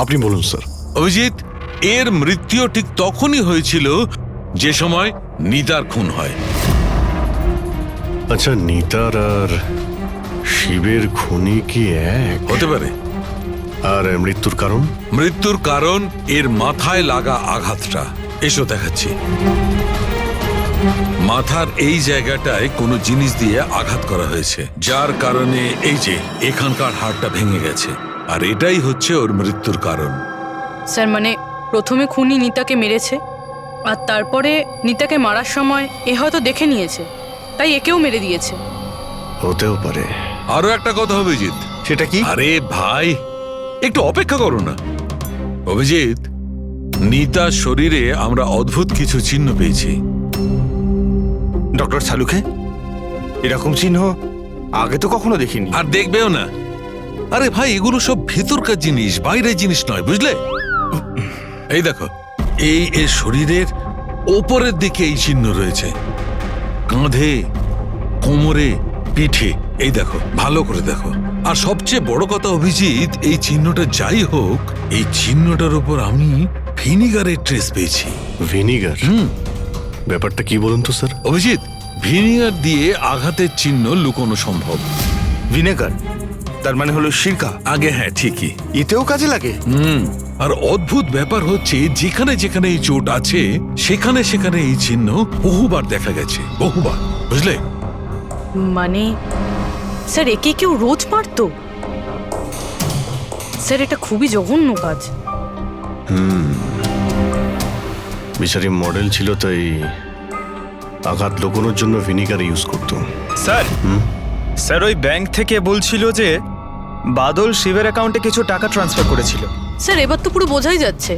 আপনি বলুন স্যার। অভিজিৎ, এর মৃত্যু ঠিক তখনই হয়েছিল যে সময় নিতার খুন হয়। আচ্ছা, নিতার আর শিবের খুনি কি এক হতে পারে? আর মৃত্যুর কারণ? মৃত্যুর কারণ এর মাথায় লাগা আঘাতটা। এসো দেখাচ্ছি। মাথার এই জায়গাটায় কোনো জিনিস দিয়ে আঘাত করা হয়েছে, যার কারণে এই যে এখানকার হাড়টা ভেঙে গেছে, আর এটাই হচ্ছে ওর মৃত্যুর কারণ। স্যার মানে প্রথমে খুনি নিতাকে মেরেছে আর তারপরে নিতাকে মারার সময় এ হয়তো দেখে নিয়েছে, তাই একেও মেরে দিয়েছে। হতেও পারে। আরো একটা কথা, অভিজিৎ, সেটা কি? আরে ভাই, একটু অপেক্ষা করো না। অভিজিৎ, নিতার শরীরে আমরা অদ্ভুত কিছু চিহ্ন পেয়েছি। ডক্টর সালুখে, এরকম চিহ্ন আগে তো কখনো দেখিনি। আর দেখবেও না। আরে ভাই, এগুলো সব ভেতরকার জিনিস, বাইরের জিনিস নয়, বুঝলে? এই দেখো, এই এর শরীরের ওপরের দিকে এই চিহ্ন রয়েছে, কাঁধে, কোমরে, পিঠে। এই দেখো, ভালো করে দেখো। আর সবচেয়ে বড় কথা অভিজিৎ, এই চিহ্নটা যাই হোক, এই চিহ্নটার উপর আমি ভিনিগারের ট্রেস পেয়েছি। ভিনিগার? ব্যাপারটা কি বলুন তো স্যার। অভিজিৎ, ভিনিগার দিয়ে আঘাতের চিহ্ন লুকোনো সম্ভব। ভিনেগার তার মানে হলো সিরকা? আগে হ্যাঁ, ঠিকই। এতেও কাজে লাগে? আর অদ্ভুত ব্যাপার হচ্ছে, যেখানে যেখানে এই চোট আছে সেখানে সেখানে এই চিহ্ন বহুবার দেখা গেছে, বহুবার, বুঝলে? মানে স্যার, একে কেউ রোজ মারতো? স্যার, এটা খুবই জঘন্য কাজ। বিচারি মডেল ছিল, তাই আঘাত লুকোনোর জন্য ভিনিগার ইউজ করতো। স্যার, স্যার ওই ব্যাংক থেকে বলছিল যে বাদল শিবের অ্যাকাউন্টে কিছু টাকা ট্রান্সফার করেছিল। স্যার, এবার তো পুরো বোঝাই যাচ্ছে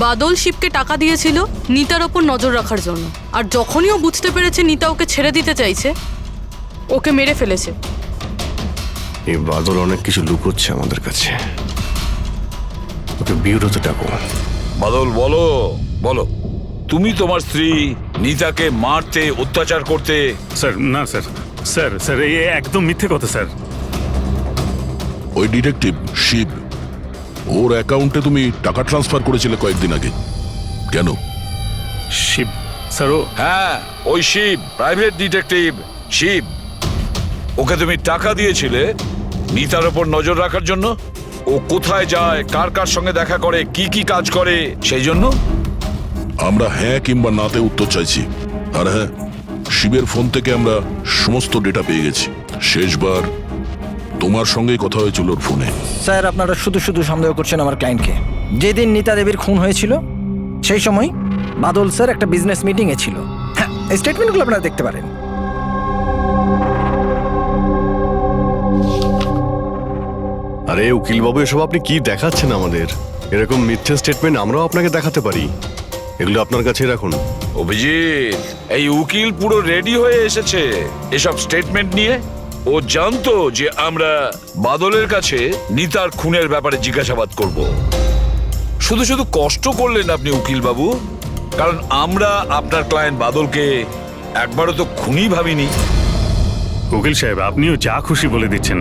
বাদল শিবকে টাকা দিয়েছিল নিতার ওপর নজর রাখার জন্য, আর যখনই ও বুঝতে পেরেছে নিতা ওকে ছেড়ে দিতে চাইছে, ওকে মেরে ফেলেছে। এই বাদল অনেক কিছু লুকোচ্ছে আমাদের কাছে। ওকে বিউরোতে ডাকো। বাদল, বলো বলো, তুমি তোমার স্ত্রী নিতাকে মারতে, অত্যাচার করতে। স্যার না স্যার, স্যার স্যার এই একদম মিথ্যে কথা স্যার। ওই ডিটেকটিভ শিব, ওর অ্যাকাউন্টে তুমি টাকা ট্রান্সফার করেছিলে কয়েকদিন আগে, কেন? শিব স্যার? ও হ্যাঁ, ওই শিব, প্রাইভেট ডিটেকটিভ শিব। ওকে তুমি টাকা দিয়েছিলে নিতার ওপর নজর রাখার জন্য। ও কোথায় যায়, কার কার সঙ্গে দেখা করে, কি কি কাজ করে, সেই জন্য? আমরা হ্যাঁ কিংবা নাতে উত্তর চাইছি। আর হ্যাঁ, শিবের ফোন থেকে আমরা সমস্ত ডেটা পেয়ে গেছি। শেষবার তোমার সঙ্গেই কথা হয়েছিল ওর ফোনে। স্যার, আপনারা শুধু শুধু সন্দেহ করছেন আমার ক্লায়েন্টকে। যেদিন নিতা দেবীর খুন হয়েছিল সেই সময় বাদল স্যার একটা বিজনেস মিটিংয়ে ছিল। হ্যাঁ, এই স্টেটমেন্টগুলো আপনারা দেখতে পারেন। আরে উকিলবাবু, এসব আপনি কি দেখাচ্ছেন আমাদের? এরকম মিথ্যে স্টেটমেন্ট আমরাও আপনাকে দেখাতে পারি, এগুলো আপনার কাছে রাখুন। অভিজিৎ, এই উকিল পুরো রেডি হয়ে এসেছে এসব স্টেটমেন্ট নিয়ে। ও জানতো যে আমরা বাদলের কাছে নিতার খুনের ব্যাপারে জিজ্ঞাসাবাদ করব। শুধু শুধু কষ্ট করলেন আপনি উকিল বাবু, কারণ আমরা আপনার ক্লায়েন্ট বাদলকে একবারও তো খুনি ভাবিনি। উকিল সাহেব, আপনিও যা খুশি বলে দিচ্ছেন।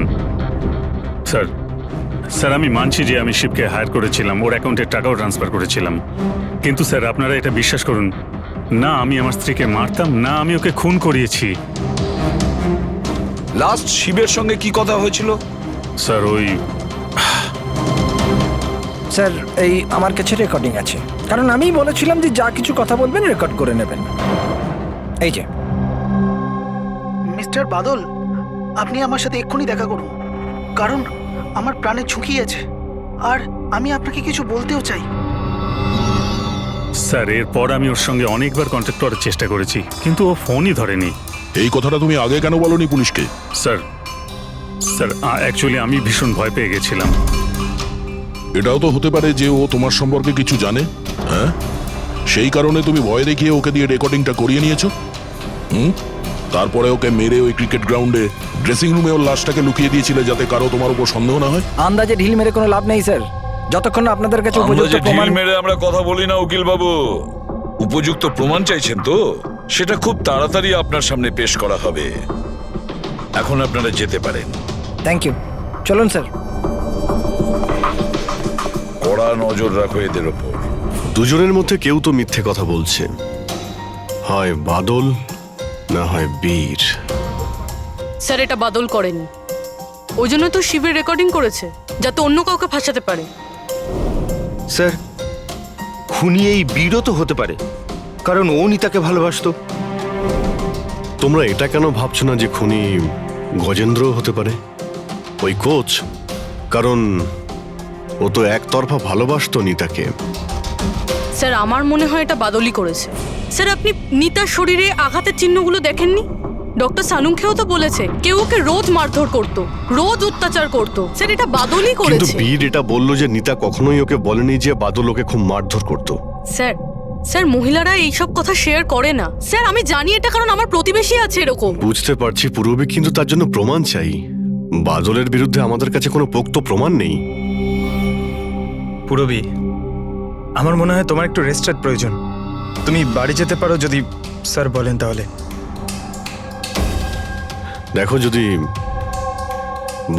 স্যার স্যার, আমি মানছি যে আমি শিবকে হায়ার করেছিলাম, ওর অ্যাকাউন্টে টাকাও ট্রান্সফার করেছিলাম, কিন্তু স্যার আপনারা এটা বিশ্বাস করুন না, আমি আমার স্ত্রীকে মারতাম না, আমি ওকে খুন করিয়েছি। লাস্ট শিবের সঙ্গে কি কথা হয়েছিল? স্যার ওই স্যার, এই আমার কাছে রেকর্ডিং আছে, কারণ আমি বলেছিলাম যে যা কিছু কথা বলবেন রেকর্ড করে নেবেন। এই যে মিস্টার বাদল, আপনি আমার সাথে এক্ষুনি দেখা করুন, কারণ আমার প্রাণে ঝুঁকি আছে আর আমি আপনাকে কিছু বলতেও চাই। স্যার, এরপর আমি ওর সঙ্গে অনেকবার কন্ট্যাক্ট করার চেষ্টা করেছি, কিন্তু ও ফোনই ধরেনি। এই কথাটা তুমি আগে কেন বলনি পুলিশকে? স্যার স্যার অ্যাকচুয়ালি আমি ভীষণ ভয় পেয়ে গেছিলাম। এটাও তো হতে পারে যে ও তোমার সম্পর্কে কিছু জানে। হ্যাঁ, সেই কারণে তুমি ভয় দেখিয়ে ওকে দিয়ে রেকর্ডিংটা করিয়ে নিয়েছো। তারপরে ওকে মেরে ওই ক্রিকেট গ্রাউন্ডে ড্রেসিং রুমে ওর লাশটাকে লুকিয়ে দিয়েছিলে, যাতে কারো তোমার উপর সন্দেহ না হয়। আন্দাজে ঢিল মেরে কোনো লাভ নেই স্যার, যতক্ষণ না আপনাদের কাছে উপযুক্ত প্রমাণ। ঢিল মেরে আমরা কথা বলি না উকিল বাবু। উপযুক্ত প্রমাণ চাইছেন তো, সেটা খুব তাড়াতাড়ি আপনার সামনে পেশ করা হবে। এখন আপনারা যেতে পারেন। থ্যাংক ইউ, চলুন স্যার। কড়া নজর রাখো এদের ওপর। দুজনের মধ্যে কেউ তো মিথ্যে কথা বলছে, হয় বাদল না হয় বীর। স্যার, এটা বাদল করেনি, ওই জন্য তো শিবের রেকর্ডিং করেছে, যাতে অন্য কাউকে ফাঁসাতে পারে। স্যার, খুনি এই বীরও তো হতে পারে, কারণ ও নিতাকে ভালোবাসতো। তোমরা এটা কেন ভাবছো না যে খুনি গজেন্দ্র হতে পারে, ওই কোচ? কারণ ও তো একতরফা ভালোবাসতো নিতাকে। স্যার, আমার মনে হয় এটা বাদলই করেছে। স্যার, আপনি নিতার শরীরে আঘাতের চিহ্নগুলো দেখেননি? ডক্টর সানুংখেও তো বলেছে কেউ ওকে রোজ মারধর করতো, রোজ অত্যাচার করতো। স্যার এটা বাদলই কিন্তু করেছে। বীর এটা বললো যে নিতা কখনোই ওকে বলেনি যে বাদল ওকে খুব মারধর করতো। স্যার স্যার মহিলারা এইসব কথা শেয়ার করে না। স্যার আমি জানি এটা, কারণ আমার প্রতিবেশী আছে এরকম। বুঝতে পারছি পূর্ববী, কিন্তু তার জন্য প্রমাণ চাই। বাদলের বিরুদ্ধে আমাদের কাছে কোনো পোক্ত প্রমাণ নেই। পুরবী, আমার মনে হয় তোমার একটু রেস্টের প্রয়োজন। তুমি বাড়ি যেতে পারো যদি স্যার বলেন তাহলে। দেখো, যদি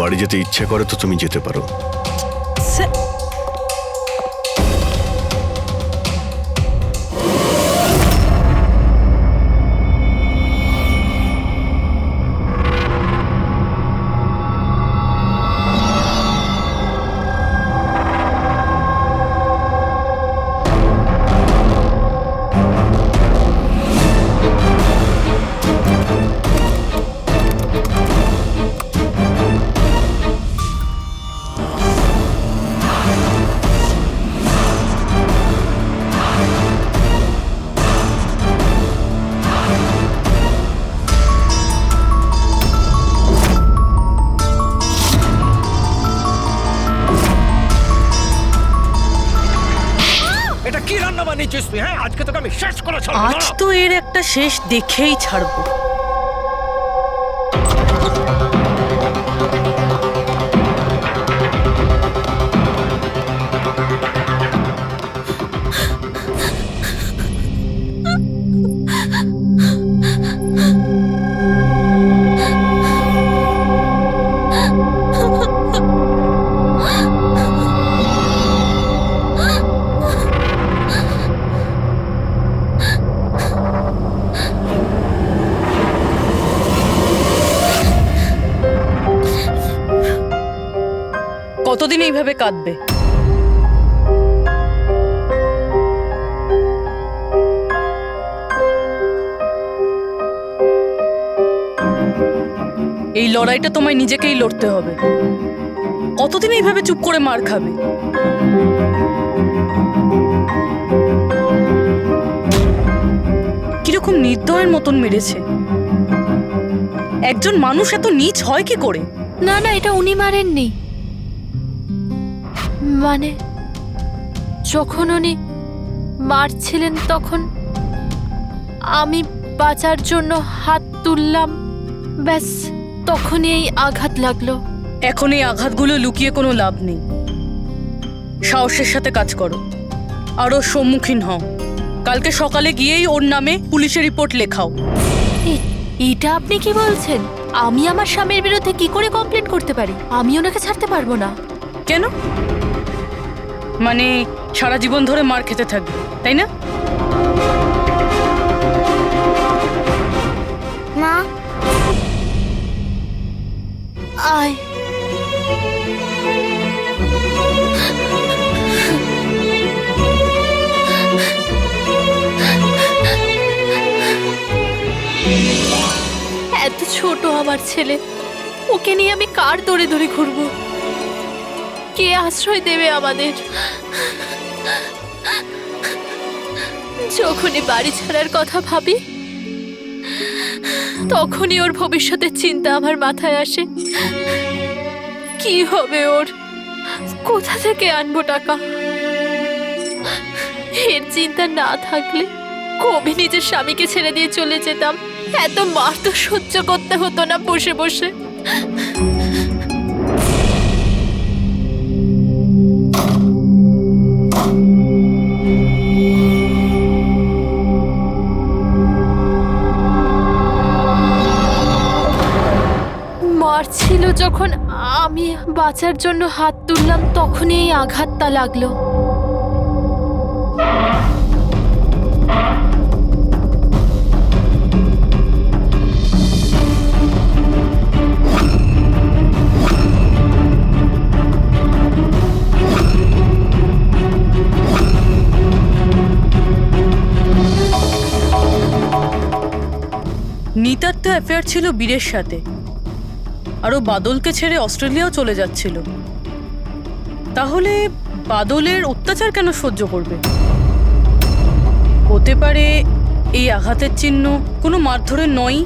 বাড়ি যেতে ইচ্ছে করে তো তুমি যেতে পারো। এটা কি রান্না বানিয়েছিস তুই? হ্যাঁ, আজকে তোকে আমি শেষ করে ছাড়বো। আজ তো এর একটা শেষ দেখেই ছাড়বো। কতদিন এইভাবে কাঁদবে? এই লড়াইটা তোমায় নিজেকেই লড়তে হবে। কতদিন এইভাবে চুপ করে মার খাবে? কিরকম নির্দয়ের মতন মেরেছে। একজন মানুষ এত নীচ হয় কি করে? না না, এটা উনি মারেননি। মানে যখন উনি মারছিলেন তখন আমি বাঁচার জন্য হাত তুললাম, ব্যাস তখনই এই আঘাত লাগলো। এখন এই আঘাতগুলো লুকিয়ে কোনো লাভ নেই। সাহসের সাথে কাজ করো, আরও সম্মুখীন হও। কালকে সকালে গিয়েই ওর নামে পুলিশে রিপোর্ট লেখাও। এটা আপনি কি বলছেন? আমি আমার স্বামীর বিরুদ্ধে কি করে কমপ্লেন করতে পারি? আমি ওনাকে ছাড়তে পারবো না। কেন? মানে সারা জীবন ধরে মার খেতে থাকবে, তাই না? মা আয়। এত ছোট আমার ছেলে, ওকে নিয়ে আমি কার দৌড়ে দৌড়ে ঘুরবো? কে আশ্রয় দেবে আমাদের? যখনই বাড়ি ছাড়ার কথা ভাবি তখনই ওর ভবিষ্যতের চিন্তা আমার মাথায় আসে। কি হবে ওর? কোথা থেকে আনবো টাকা? এর চিন্তা না থাকলে কবে নিজের স্বামীকে ছেড়ে দিয়ে চলে যেতাম। এত মার তো সহ্য করতে হতো না বসে বসে। মারছিল যখন আমি বাঁচার জন্য হাত তুললাম, তখনই এই আঘাতটা লাগলো। নিতার তো অ্যাফেয়ার ছিল বীরের সাথে, আরও বাদলকে ছেড়ে অস্ট্রেলিয়াও চলে যাচ্ছিল। তাহলে বাদলের অত্যাচার কেন সহ্য করবে? হতে পারে এই আঘাতের চিহ্ন কোনো মারধরের নয়,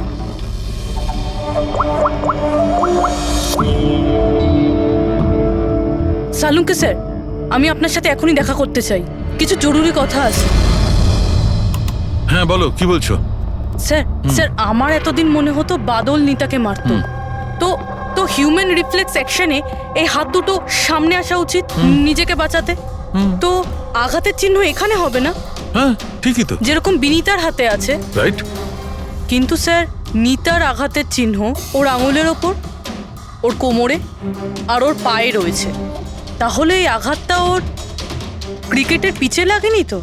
সালুঙ্কে স্যার, আমি আপনার সাথে এখনই দেখা করতে চাই, কিছু জরুরি কথা আছে। হ্যাঁ বলো, কি বলছো? স্যার স্যার আমার এতদিন মনে হতো বাদল নিতাকে মারতো। তো তো হিউম্যান রিফ্লেক্স অ্যাকশনে এই হাত দুটো সামনে আসা উচিত নিজেকে বাঁচাতে। তো আঘাতের চিহ্ন এখানে হবে না? হ্যাঁ ঠিকই তো, যেরকম বিনীতার হাতে আছে। রাইট। কিন্তু স্যার নিতার আঘাতের চিহ্ন ওর আঙুলের ওপর, ওর কোমরে আর ওর পায়ে রয়েছে। তাহলে এই আঘাতটা ওর ক্রিকেটের পিচে লাগেনি তো?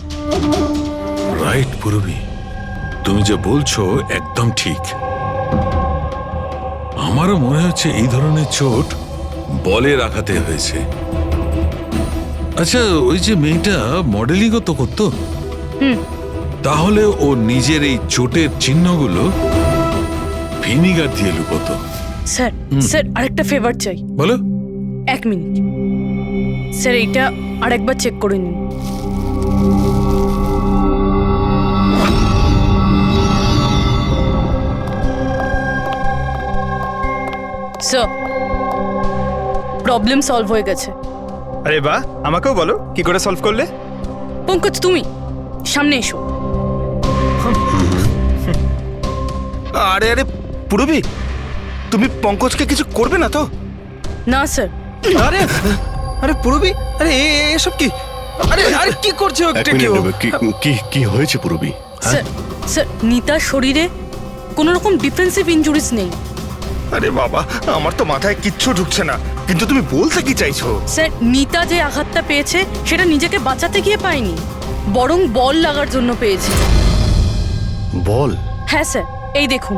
রাইট পুরবি, তুমি যে বলছো একদম ঠিক। আমারও মনে হচ্ছে এই ধরনের চোট বলের আঘাতে হয়েছে। আচ্ছা, ওই যে মেয়েটা মডেলিংও তো করতো, তাহলে ও নিজের এই চোটের চিহ্নগুলো ভিনিগার দিয়ে লুকোতো। স্যার স্যার আরেকটা ফেভার চাই। বলো। 1 মিনিট স্যার, এইটা আরেকবার চেক করে নিন। স্যার প্রবলেম সলভ হয়ে গেছে। আরে বাহ, আমাকেও বলো কি করে সলভ করলে। পঙ্কজ তুমি সামনে এসো। আরে আরে পুরবি, তুমি পঙ্কজকে কিছু করবে না তো? না স্যার। আরে আরে পুরবি, আরে এসব কি? আরে আরে কি করছে এক মিনিট, কি হয়েছে পুরবি? স্যার স্যার নিতার শরীরে কোনো রকম ডিফেন্সিভ ইনজুরিজ নেই। আরে বাবা, আমার তো মাথায় কিচ্ছু ঢুকছে না, কিন্তু তুমি বলতে কি চাইছো? স্যার নিতা যে আঘাতটা পেয়েছে সেটা নিজেকে বাঁচাতে গিয়ে পায়নি, বরং বল লাগার জন্য পেয়েছে। বল? হ্যাঁ স্যার, এই দেখুন।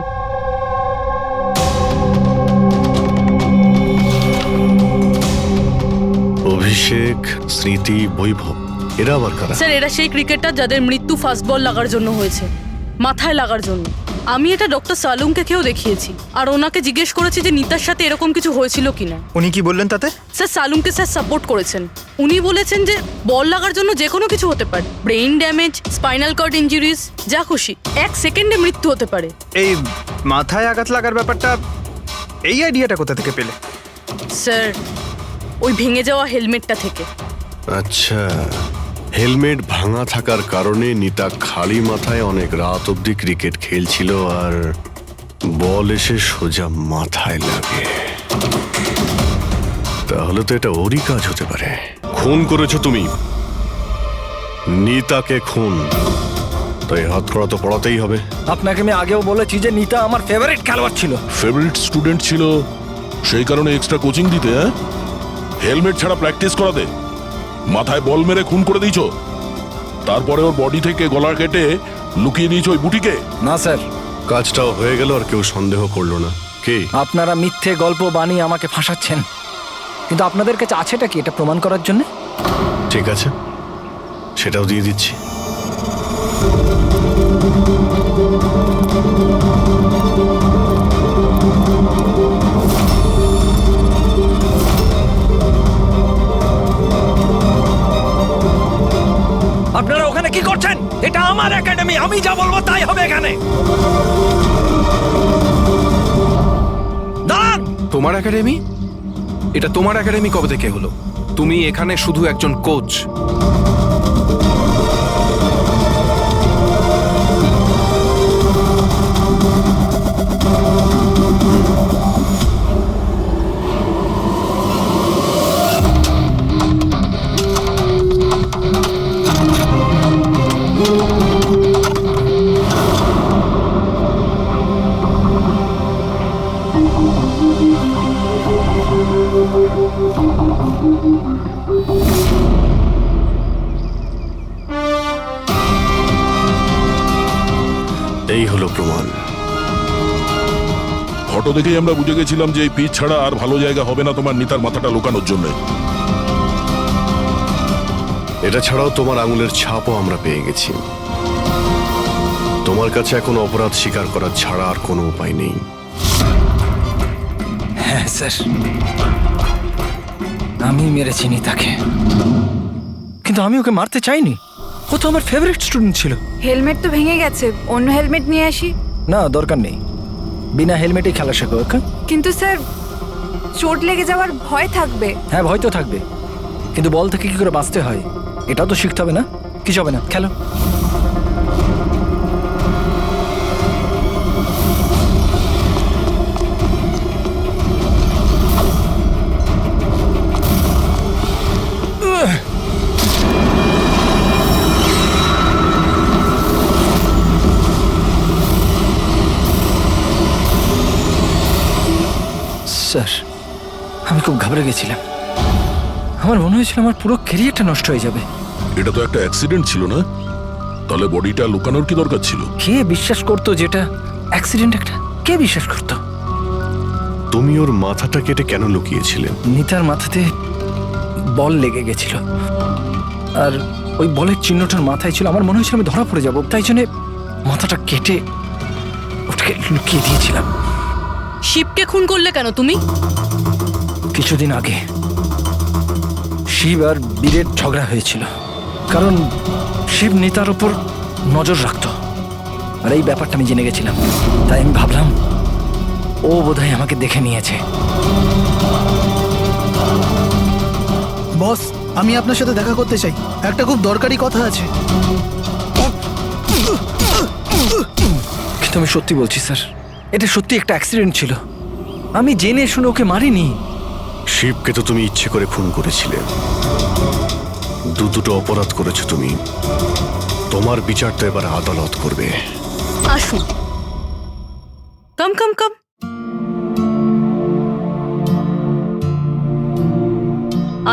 অভিষেক, স্মৃতি, বৈভব, এরা আবার কারা? স্যার এরা সেই ক্রিকেটার যাদের মৃত্যু ফাস্ট বল লাগার জন্য হয়েছে, মাথায় লাগার জন্য। আমি এটা ডক্টর সালুঙ্কেও দেখিয়েছি, আর ওনাকে জিজ্ঞেস করেছি যে নিতার সাথে এরকম কিছু হয়েছিল কিনা। উনি কি বললেন তাতে? স্যার সালুঙ্কে স্যার সাপোর্ট করেছেন। উনি বলেছেন যে বল লাগার জন্য যে কোনো কিছু হতে পারে, brain damage, spinal cord injuries, যা খুশি, 1 সেকেন্ডে মৃত্যু হতে পারে। এই মাথায় আঘাত লাগার ব্যাপারটা, এই আইডিয়াটা কোথা থেকে পেলে? স্যার ওই ভেঙে যাওয়া হেলমেটটা থেকে। আচ্ছা, হেলমেট ভাঙা থাকার কারণে নিতা খালি মাথায় অনেক রাত অবধি ক্রিকেট খেলছিল, আর বল এসে সোজা মাথায় লাগে। তাহলে তো এটা ওরই কাজ হতে পারে। খুন করেছো তুমি, নিতাকে খুন, তাই হাত করা তো পড়াতেই হবে। আপনাকে আমি আগেও বলেছি যে নিতা আমার ফেভারিট খেলোয়াড় ছিল। ফেভারিট স্টুডেন্ট ছিল, সেই কারণে এক্সট্রা কোচিং দিতে, হ্যাঁ? হেলমেট ছাড়া প্র্যাকটিস করাতে, মাথায় বল মেরে খুন করে দিয়েছো, তারপরে ওর বডি থেকে গলার কেটে লুকিয়ে দিয়েছো ওই বুটিকে। না স্যার, কাজটাও হয়ে গেল আর কেউ সন্দেহ করলো না। কি আপনারা মিথ্যে গল্প বানিয়ে আমাকে ফাঁসাচ্ছেন, কিন্তু আপনাদের কাছে আছেটা কি এটা প্রমাণ করার জন্য? ঠিক আছে, সেটাও দিয়ে দিচ্ছি। আপনারা ওখানে কি করছেন? এটা আমার একাডেমি, আমি যা বলবো তাই হবে এখানে। দাঁড়ান। তোমার একাডেমি? এটা তোমার একাডেমি কবে থেকে হলো? তুমি এখানে শুধু একজন কোচ। এই হলো প্রমাণ। ফটো দেখেই আমরা বুঝে গেছিলাম যে এই পিচ ছাড়া আর ভালো জায়গা হবে না তোমার নিতার মাথাটা লুকানোর জন্য। এটা ছাড়াও তোমার আঙুলের ছাপও আমরা পেয়ে গেছি। তোমার কাছে এখন অপরাধ স্বীকার করা ছাড়া আর কোনো উপায় নেই। হ্যাঁ স্যার, আমি মেরেছি নিতাকে, কিন্তু আমি ওকে মারতে চাইনি। ও তো আমার ফেভারিট স্টুডেন্ট ছিল। হেলমেট তো ভেঙে গেছে, অন্য হেলমেট নিয়ে আসি। না, দরকার নেই। বিনা হেলমেটে খেলা শেখো, ওকে? কিন্তু স্যার চোট লেগে যাওয়ার ভয় থাকবে। হ্যাঁ, ভয় তো থাকবে, কিন্তু বল থেকে কি করে বাঁচতে হয় এটাও তো শিখতে হবে না? কিছু হবে না, খেলো। স্যার, আমি খুব ঘাবড়ে গেছিলাম। আমার মনে হয়েছিল আমার পুরো ক্যারিয়ারটা নষ্ট হয়ে যাবে। এটা তো একটা অ্যাক্সিডেন্ট ছিল না? তাহলে বডিটা লুকানোর কি দরকার ছিল? কে বিশ্বাস করতো যেটা অ্যাক্সিডেন্ট একটা? কে বিশ্বাস করতো? তুমি ওর মাথাটা কেটে কেন লুকিয়েছিলে? নিতার মাথাতে বল লেগে গেছিল, আর ওই বলের চিহ্নটার মাথায় ছিল। আমার মনে হয়েছিল আমি ধরা পড়ে যাব, তাই জন্য মাথাটা কেটে ওটাকে লুকিয়ে দিয়েছিলাম। শিবকে খুন করলে কেন তুমি? কিছুদিন আগে শিব আর বীরের ঝগড়া হয়েছিল, কারণ শিব নিতার উপর নজর রাখতো, আর এই ব্যাপারটা আমি জেনে গেছিলাম। তাই আমি ভাবলাম ও বোধহয় আমাকে দেখে নিয়েছে। বস, আমি আপনার সাথে দেখা করতে চাই, একটা খুব দরকারি কথা আছে। কিন্তু আমি সত্যি বলছি স্যার, এটা সত্যি একটা অ্যাক্সিডেন্ট ছিল। আমি জেনে শুনে ওকে মারিনি। শিবকে তো তুমি ইচ্ছে করে খুন করেছিলে। দুটো অপরাধ করেছো তুমি। তোমার বিচার তো এবার আদালত করবে। আসুন, কাম কাম কাম।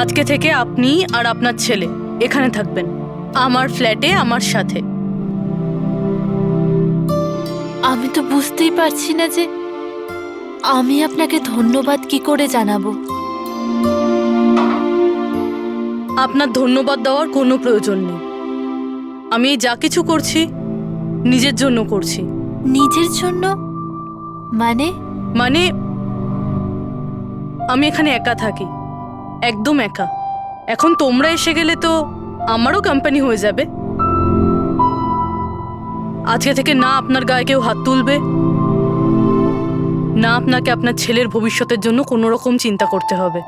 আজকে থেকে আপনি আর আপনার ছেলে এখানে থাকবেন, আমার ফ্ল্যাটে আমার সাথে। আমি তো বুঝতেই পারছি না যে আমি আপনাকে ধন্যবাদ কি করে জানাবো। আপনার ধন্যবাদ দেওয়ার কোনো প্রয়োজন নেই। আমি যা কিছু করছি নিজের জন্য করছি। নিজের জন্য? মানে? মানে আমি এখানে একা থাকি, একদম একা। এখন তোমরা এসে গেলে তো আমারও কোম্পানি হয়ে যাবে। আজকে থেকে না আপনার গায়ে কেউ হাত তুলবে, না আপনাকে আপনার ছেলের ভবিষ্যতের জন্য কোনো রকম চিন্তা করতে হবে।